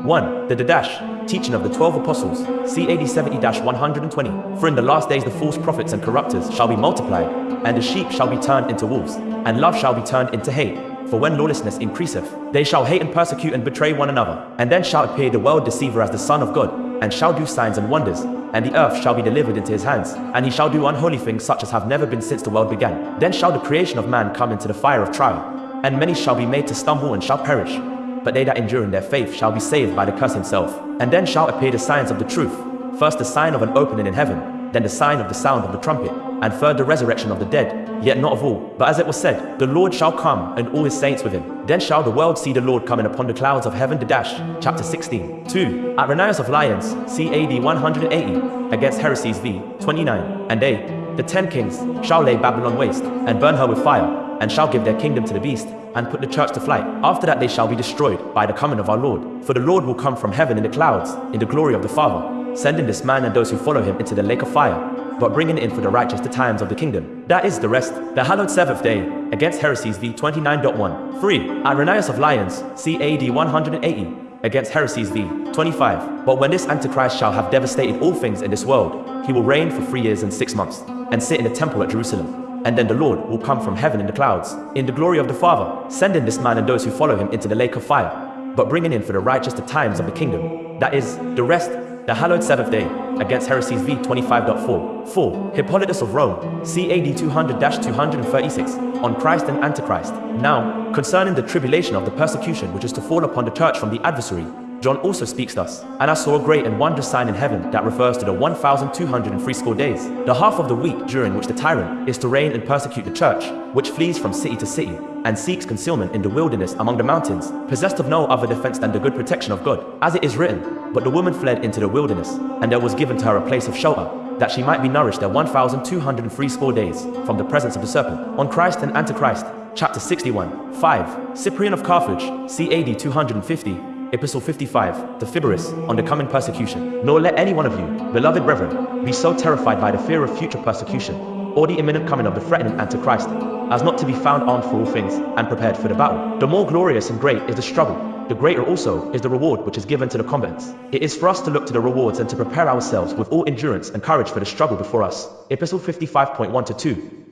1. The Didash, teaching of the 12 apostles, c. AD 70-120. For in the last days the false prophets and corrupters shall be multiplied, and the sheep shall be turned into wolves, and love shall be turned into hate. For when lawlessness increaseth, they shall hate and persecute and betray one another. And then shall appear the world deceiver as the Son of God, and shall do signs and wonders, and the earth shall be delivered into his hands, and he shall do unholy things such as have never been since the world began. Then shall the creation of man come into the fire of trial, and many shall be made to stumble and shall perish. But they that endure in their faith shall be saved by the curse himself. And then shall appear the signs of the truth, first the sign of an opening in heaven, then the sign of the sound of the trumpet, and third the resurrection of the dead, yet not of all. But as it was said, the Lord shall come, and all his saints with him. Then shall the world see the Lord coming upon the clouds of heaven. Didash, chapter 16. 2. Irenaeus of Lyons, c. AD 180, against heresies v. 29. And they, the 10 kings, shall lay Babylon waste, and burn her with fire, and shall give their kingdom to the beast, and put the church to flight. After that they shall be destroyed by the coming of our Lord. For the Lord will come from heaven in the clouds, in the glory of the Father, sending this man and those who follow him into the lake of fire, but bringing in for the righteous the times of the kingdom. That is the rest. The hallowed seventh day, against heresies v. 29.1. 3. Irenaeus of Lyons, c. AD 180, against heresies v. 25. But when this Antichrist shall have devastated all things in this world, he will reign for 3 years and 6 months, and sit in the temple at Jerusalem. And then the Lord will come from heaven in the clouds, in the glory of the Father, sending this man and those who follow him into the lake of fire, but bringing in for the righteous the times of the kingdom. That is the rest. The hallowed seventh day, against heresies v. 25.4. 4. Hippolytus of Rome, c. AD 200-236, on Christ and Antichrist. Now, concerning the tribulation of the persecution which is to fall upon the church from the adversary, John also speaks thus. And I saw a great and wondrous sign in heaven that refers to the 1,260 days, the half of the week during which the tyrant is to reign and persecute the church, which flees from city to city, and seeks concealment in the wilderness among the mountains, possessed of no other defense than the good protection of God. As it is written, but the woman fled into the wilderness, and there was given to her a place of shelter, that she might be nourished there 1,260 days from the presence of the serpent. On Christ and Antichrist, chapter 61. 5. Cyprian of Carthage, c. AD 250, Epistle 55, to Fibrus, on the coming persecution. Nor let any one of you, beloved brethren, be so terrified by the fear of future persecution, or the imminent coming of the threatening Antichrist, as not to be found armed for all things, and prepared for the battle. The more glorious and great is the struggle, the greater also is the reward which is given to the combatants. It is for us to look to the rewards and to prepare ourselves with all endurance and courage for the struggle before us. Epistle 55.1-2.